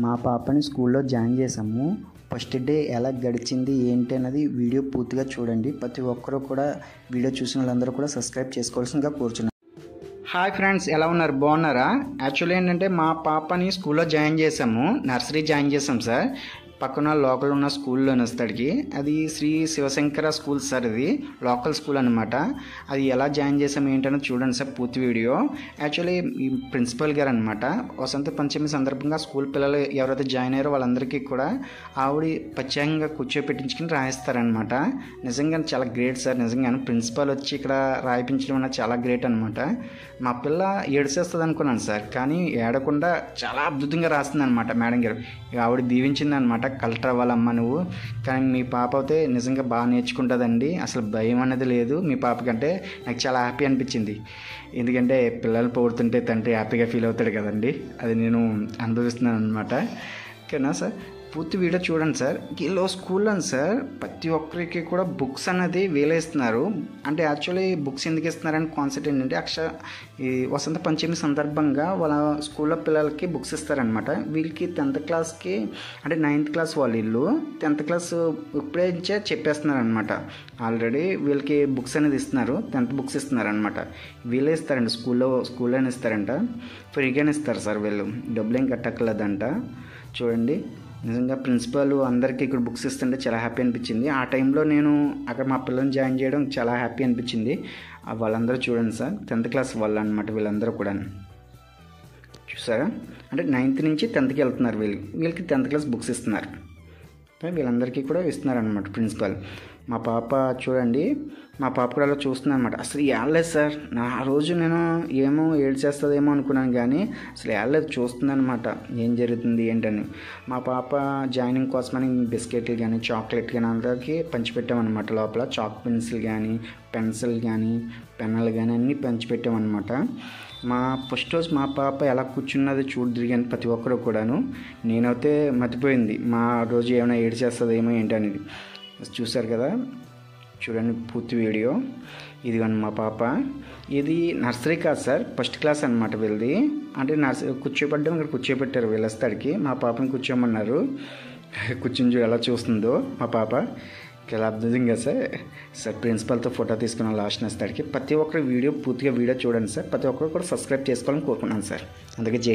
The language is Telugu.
మా పాపని స్కూల్లో జాయిన్ చేసాము. ఫస్ట్ డే ఎలా గడిచింది ఏంటి అన్నది వీడియో పూర్తిగా చూడండి. ప్రతి ఒక్కరూ కూడా వీడియో చూసిన వాళ్ళందరూ కూడా సబ్స్క్రైబ్ చేసుకోవాల్సిందిగా కోరుచున్నాను. హాయ్ ఫ్రెండ్స్, ఎలా ఉన్నారు? బాగున్నారా? యాక్చువల్లీ ఏంటంటే మా పాపని స్కూల్లో జాయిన్ చేసాము. నర్సరీ జాయిన్ చేసాం సార్. పక్కన లోకల్ ఉన్న స్కూల్లోని వస్తాడికి. అది శ్రీ శివశంకర స్కూల్ సార్. ఇది లోకల్ స్కూల్ అనమాట. అది ఎలా జాయిన్ చేసాం ఏంటని చూడండి సార్ పూర్తి వీడియో. యాక్చువల్లీ ఈ ప్రిన్సిపల్ గారు అనమాట వసంత పంచమి సందర్భంగా స్కూల్ పిల్లలు ఎవరైతే జాయిన్ అయ్యారో వాళ్ళందరికీ కూడా ఆవిడ ప్రత్యేకంగా కూర్చోపెట్టించుకుని రాయిస్తారనమాట. నిజంగా చాలా గ్రేట్ సార్. నిజంగా ప్రిన్సిపల్ వచ్చి ఇక్కడ రాయిపించడం అన్నది చాలా గ్రేట్ అనమాట. మా పిల్ల ఏడ్చేస్తుంది అనుకున్నాను సార్, కానీ ఏడకుండా చాలా అద్భుతంగా రాస్తుంది అనమాట మేడం గారు. ఆవిడ దీవించింది అనమాట, కలెక్టర్ అవ్వాలమ్మా నువ్వు, కానీ మీ పాప అయితే నిజంగా బాగా నేర్చుకుంటుందండి, అసలు భయం అనేది లేదు మీ పాపకంటే. నాకు చాలా హ్యాపీ అనిపించింది. ఎందుకంటే పిల్లలు పోడుతుంటే తండ్రి హ్యాపీగా ఫీల్ అవుతాడు కదండి, అది నేను అనుభవిస్తున్నాను అనమాట. ఓకేనా సార్? పూర్తి వీడియో చూడండి సార్. వీళ్ళు స్కూల్లో సార్ ప్రతి ఒక్కరికి కూడా బుక్స్ అన్నది వేలేస్తున్నారు. అంటే యాక్చువల్లీ బుక్స్ ఎందుకు ఇస్తున్నారని కాన్సెప్ట్ ఏంటంటే ఈ వసంత పంచమి సందర్భంగా వాళ్ళ స్కూల్లో పిల్లలకి బుక్స్ ఇస్తారనమాట. వీళ్ళకి 10th క్లాస్కి అంటే 9th క్లాస్ వాళ్ళు వీళ్ళు 10th క్లాస్ ఇప్పుడే నుంచే చెప్పేస్తున్నారనమాట. ఆల్రెడీ వీళ్ళకి బుక్స్ అనేది ఇస్తున్నారు, 10th బుక్స్ ఇస్తున్నారనమాట. వీళ్ళే ఇస్తారండి, స్కూల్లోనే ఇస్తారంట. ఫ్రీగానే ఇస్తారు సార్, వీళ్ళు డబ్బులు ఏం కట్టక్కర్లేదంట. చూడండి, నిజంగా ప్రిన్సిపల్ అందరికీ ఇక్కడ బుక్స్ ఇస్తుంటే చాలా హ్యాపీ అనిపించింది. ఆ టైంలో నేను అక్కడ మా పిల్లల్ని జాయిన్ చేయడం చాలా హ్యాపీ అనిపించింది. వాళ్ళందరూ చూడండి సార్, 10th క్లాస్ వాళ్ళు అనమాట వీళ్ళందరూ కూడా. చూసారా? అంటే 9th నుంచి 10thకి వెళ్తున్నారు వీళ్ళకి 10th క్లాస్ బుక్స్ ఇస్తున్నారు. వీళ్ళందరికీ కూడా ఇస్తున్నారనమాట ప్రిన్సిపల్. మా పాప చూడండి, మా పాప కూడా అలా చూస్తుంది అనమాట. అసలు ఏడలేదు సార్, ఆ రోజు నేను ఏమో ఏడ్చేస్తుందేమో అనుకున్నాను, కానీ అసలు ఏడలేదు, చూస్తుంది అనమాట ఏం జరుగుతుంది ఏంటని. మా పాప జాయినింగ్ కోసమని బిస్కెట్లు కానీ చాక్లెట్ కానీ అందరికీ పంచిపెట్టామన్నమాట. లోపల చాక్ పెన్సిల్ కానీ పెన్సిల్ కానీ పెన్నులు కానీ అన్నీ పంచిపెట్టామన్నమాట. మా ఫస్ట్ రోజు మా పాప ఎలా కూర్చున్నది చూడుదిరి కానీ ప్రతి ఒక్కరు కూడాను. నేనైతే మర్చిపోయింది మా రోజు ఏమైనా ఏడ్చేస్తుందేమో ఏంటనేది. చూసారు కదా, చూడండి పూర్తి వీడియో. ఇదిగోండి మా పాప. ఇది నర్సరీ కాదు సార్, ఫస్ట్ క్లాస్ అనమాట వీళ్ళది. అంటే నర్సరీ కూర్చోబెట్టడం ఇక్కడ కూర్చోబెట్టారు వీళ్ళస్తాడికి. మా పాపని కూర్చోమన్నారు. కూర్చొని చూడు ఎలా చూస్తుందో మా పాప. చాలా అద్భుతంగా సార్ ప్రిన్సిపల్తో ఫోటో తీసుకున్న లాస్ట్ నస్తాడికి. ప్రతి ఒక్కరు పూర్తిగా వీడియో చూడండి సార్. ప్రతి ఒక్కరు కూడా సబ్స్క్రైబ్ చేసుకోవాలని కోరుకున్నాను సార్. అందుకే జై హింద్.